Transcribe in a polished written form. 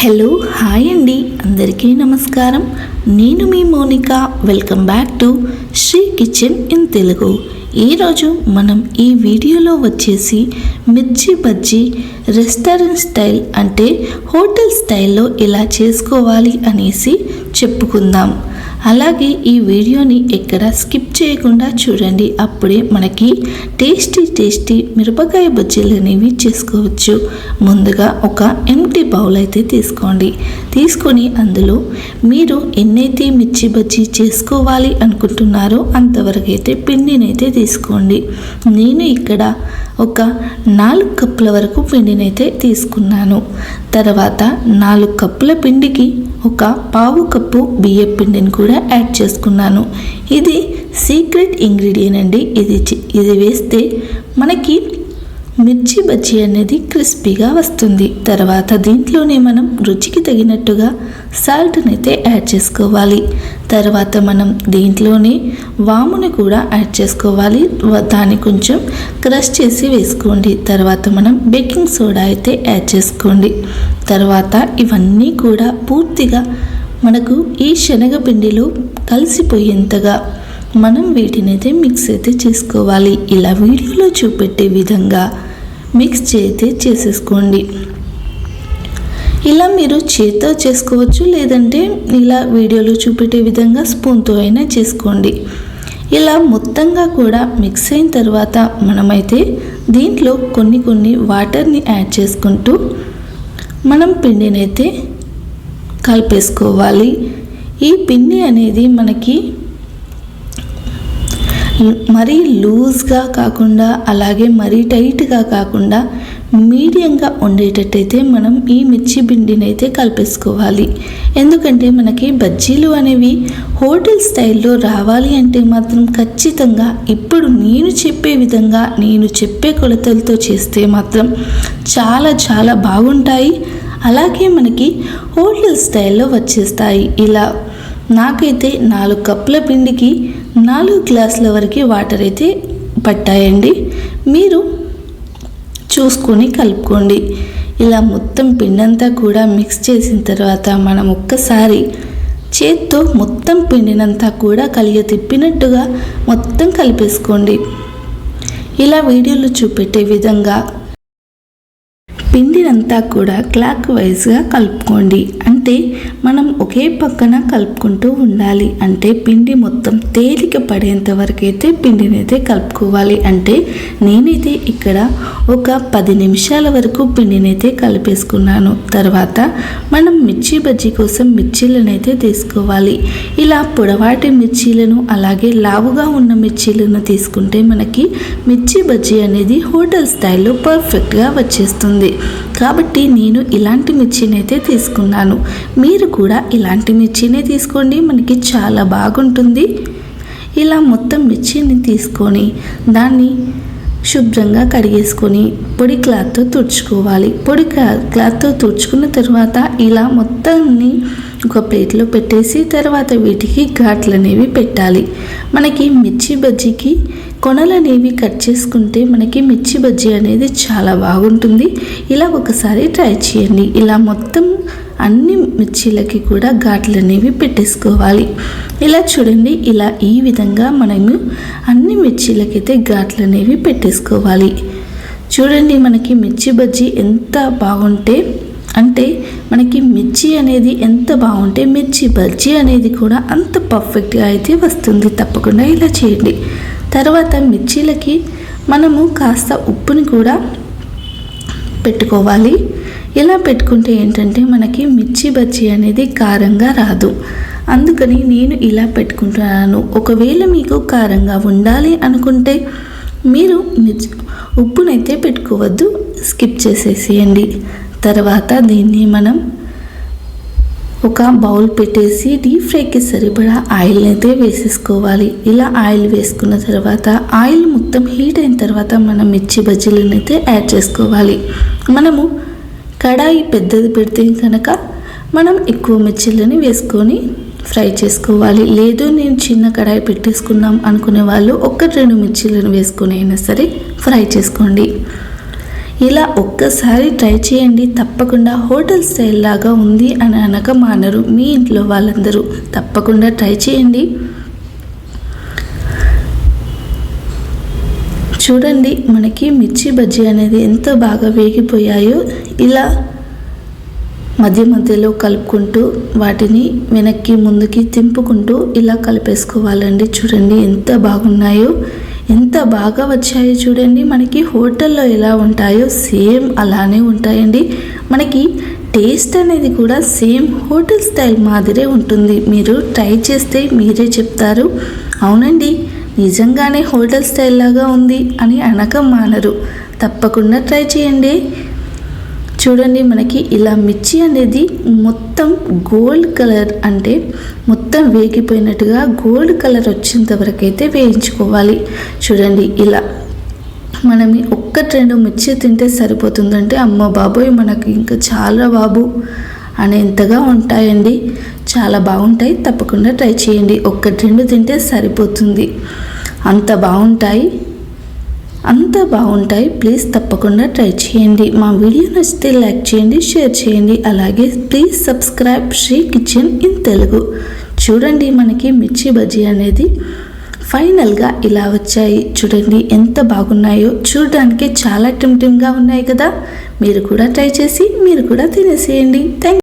Hello hi అండి, అందరికీ నమస్కారం. నేను మీ Monika. Welcome back to Sri kitchen in Telugu. ఈరోజు మనం ఈ వీడియోలో వచ్చేసి మిర్చి బజ్జీ రెస్టారెంట్ స్టైల్ అంటే హోటల్ స్టైల్లో ఎలా చేసుకోవాలి అనేసి చెప్పుకుందాం. అలాగే ఈ వీడియోని ఎక్కడ స్కిప్ చేయకుండా చూడండి, అప్పుడే మనకి టేస్టీ మిరపకాయ బజ్జీలు అనేవి చేసుకోవచ్చు. ముందుగా ఒక ఎంటీ బౌల్ అయితే తీసుకొని అందులో మీరు ఎన్నైతే మిర్చి బజ్జీ చేసుకోవాలి అనుకుంటున్నారో అంతవరకు అయితే పిండినైతే తీసుకోండి. నేను ఇక్కడ ఒక 4 కప్పుల వరకు పిండినైతే తీసుకున్నాను. తర్వాత 4 కప్పుల పిండికి ఒక 1/2 కప్పు బియ్యం పిండిని కూడా యాడ్ చేసుకున్నాను. ఇది సీక్రెట్ ఇంగ్రీడియంట్ అండి. ఇది వేస్తే మనకి మిర్చి బజ్జీ అనేది క్రిస్పీగా వస్తుంది. తర్వాత దీంట్లోనే మనం రుచికి తగినట్టుగా సాల్ట్ని అయితే యాడ్ చేసుకోవాలి. తర్వాత మనం దీంట్లోనే వాముని కూడా యాడ్ చేసుకోవాలి. దాన్ని కొంచెం క్రష్ చేసి వేసుకోండి. తర్వాత మనం బేకింగ్ సోడా అయితే యాడ్ చేసుకోండి. తర్వాత ఇవన్నీ కూడా పూర్తిగా మనకు ఈ శనగపిండిలో కలిసిపోయేంతగా మనం వీటిని అయితే మిక్స్ అయితే చేసుకోవాలి. ఇలా వీడియోలో చూపెట్టే విధంగా మిక్స్ అయితే చేసేసుకోండి. ఇలా మీరు చేత్తో చేసుకోవచ్చు, లేదంటే ఇలా వీడియోలో చూపెట్టే విధంగా స్పూన్తో అయినా చేసుకోండి. ఇలా మొత్తంగా కూడా మిక్స్ అయిన తర్వాత మనమైతే దీంట్లో కొన్ని వాటర్ని యాడ్ చేసుకుంటూ మనం పిండిని అయితే కలిపేసుకోవాలి. ఈ పిండి అనేది మనకి మరీ లూజ్గా కాకుండా అలాగే మరీ టైట్గా కాకుండా మీడియంగా ఉండేటట్టయితే మనం ఈ మిర్చి పిండిని అయితే కలిపేసుకోవాలి. ఎందుకంటే మనకి బజ్జీలు అనేవి హోటల్ స్టైల్లో రావాలి అంటే మాత్రం ఖచ్చితంగా ఇప్పుడు నేను చెప్పే విధంగా నేను చెప్పే కొలతలతో చేస్తే మాత్రం చాలా బాగుంటాయి. అలాగే మనకి హోటల్ స్టైల్లో వచ్చేస్తాయి. ఇలా నాకైతే 4 కప్పుల పిండికి 4 గ్లాసుల వరకు వాటర్ అయితే పట్టాయండి. మీరు చూసుకొని కలుపుకోండి. ఇలా మొత్తం పిండంతా కూడా మిక్స్ చేసిన తర్వాత మనం ఒక్కసారి చేత్తో మొత్తం పిండినంతా కూడా తిప్పినట్టుగా మొత్తం కలిపేసుకోండి. ఇలా వీడియోలో చూపెట్టే విధంగా పిండినంతా కూడా క్లాక్ వైజ్గా కలుపుకోండి. అంటే మనం ఒకే పక్కన కలుపుకుంటూ ఉండాలి. అంటే పిండి మొత్తం తేలిక పడేంత వరకు అయితే పిండిని అయితే కలుపుకోవాలి. అంటే నేనైతే ఇక్కడ ఒక 10 నిమిషాల వరకు పిండిని అయితే కలిపేసుకున్నాను. తర్వాత మనం మిర్చి బజ్జీ కోసం మిర్చీలను అయితే తీసుకోవాలి. ఇలా పొడవాటి మిర్చీలను అలాగే లావుగా ఉన్న మిర్చీలను తీసుకుంటే మనకి మిర్చి బజ్జీ అనేది హోటల్ స్టైల్లో పర్ఫెక్ట్గా వచ్చేస్తుంది. కాబట్టి నేను ఇలాంటి మిర్చిని అయితే తీసుకున్నాను. మీరు కూడా ఇలాంటి మిర్చినే తీసుకోండి, మనకి చాలా బాగుంటుంది. ఇలా మొత్తం మిర్చిని తీసుకొని దాన్ని శుభ్రంగా కడిగేసుకొని పొడి క్లాత్తో తుడుచుకోవాలి. పొడి క్లాత్తో తుడుచుకున్న తర్వాత ఇలా మొత్తాన్ని ఒక ప్లేట్లో పెట్టేసి తర్వాత వీటికి ఘాట్లు అనేవి పెట్టాలి. మనకి మిర్చి బజ్జీకి కొనలు అనేవి కట్ చేసుకుంటే మనకి మిర్చి బజ్జీ అనేది చాలా బాగుంటుంది. ఇలా ఒకసారి ట్రై చేయండి. ఇలా మొత్తం అన్ని మిర్చీలకి కూడా ఘాట్లు అనేవి పెట్టేసుకోవాలి. ఇలా చూడండి, ఇలా ఈ విధంగా మనము అన్ని మిర్చీలకైతే ఘాట్లు అనేవి పెట్టేసుకోవాలి. చూడండి, మనకి మిర్చి బజ్జీ ఎంత బాగుంటే అంటే మనకి మిర్చి అనేది ఎంత బాగుంటే మిర్చి బజ్జీ అనేది కూడా అంత పర్ఫెక్ట్గా అయితే వస్తుంది. తప్పకుండా ఇలా చేయండి. తర్వాత మిర్చీలకి మనము కాస్త ఉప్పుని కూడా పెట్టుకోవాలి. ఇలా పెట్టుకుంటే ఏంటంటే మనకి మిర్చి బజ్జీ అనేది కారంగా రాదు. అందుకని నేను ఇలా పెట్టుకుంటున్నాను. ఒకవేళ మీకు కారంగా ఉండాలి అనుకుంటే మీరు ఉప్పునైతే పెట్టుకోవద్దు, స్కిప్ చేసేసేయండి. తర్వాత దీన్ని మనం ఒక బౌల్ పెట్టేసి డీప్ ఫ్రైకి సరిపడా ఆయిల్ అయితే వేసేసుకోవాలి. ఇలా ఆయిల్ వేసుకున్న తర్వాత ఆయిల్ మొత్తం హీట్ అయిన తర్వాత మనం మిర్చి బజ్జీలను అయితే యాడ్ చేసుకోవాలి. మనము కడాయి పెద్దది పెడితే కనుక మనం ఎక్కువ మిర్చీలని వేసుకొని ఫ్రై చేసుకోవాలి. లేదు నేను చిన్న కడాయి పెట్టేసుకున్నాం అనుకునే వాళ్ళు 1-2 మిర్చీలను వేసుకొని అయినా సరే ఫ్రై చేసుకోండి. ఇలా ఒక్కసారి ట్రై చేయండి, తప్పకుండా హోటల్ స్టైల్ లాగా ఉంది అని అనక మానరు మీ ఇంట్లో వాళ్ళందరూ. తప్పకుండా ట్రై చేయండి. చూడండి మనకి మిర్చి బజ్జీ అనేది ఎంత బాగా వేగిపోయాయో. ఇలా మధ్య మధ్యలో కలుపుకుంటూ వాటిని వెనక్కి ముందుకి తింపుకుంటూ ఇలా కలిపేసుకోవాలండి. చూడండి ఎంత బాగున్నాయో, ఎంత బాగా వచ్చాయో చూడండి. మనకి హోటల్లో ఎలా ఉంటాయో సేమ్ అలానే ఉంటాయండి. మనకి టేస్ట్ అనేది కూడా సేమ్ హోటల్ స్టైల్ మాదిరే ఉంటుంది. మీరు ట్రై చేస్తే మీరే చెప్తారు, అవునండి నిజంగానే హోటల్ స్టైల్ లాగా ఉంది అని అనక మానరు. తప్పకుండా ట్రై చేయండి. చూడండి మనకి ఇలా మిర్చి అనేది మొత్తం గోల్డ్ కలర్, అంటే మొత్తం వేగిపోయినట్టుగా గోల్డ్ కలర్ వచ్చేంత వరకు అయితే వేయించుకోవాలి. చూడండి ఇలా మనం 1-2 మిర్చి తింటే సరిపోతుందంటే అమ్మ బాబోయ్ మనకి ఇంకా చాలా బాబు అనేంతగా ఉంటాయండి. చాలా బాగుంటాయి. తప్పకుండా ట్రై చేయండి. 1-2 తింటే సరిపోతుంది, అంత బాగుంటాయి. ప్లీజ్ తప్పకుండా ట్రై చేయండి. మా వీడియో నచ్చితే లైక్ చేయండి, షేర్ చేయండి. అలాగే please subscribe Sri kitchen in Telugu. చూడండి మనకి మిర్చి బజ్జీ అనేది ఫైనల్గా ఇలా వచ్చాయి. చూడండి ఎంత బాగున్నాయో. చూడడానికి చాలా టెంప్టింగ్గా ఉన్నాయి కదా. మీరు కూడా ట్రై చేసి మీరు కూడా తినేసేయండి. థ్యాంక్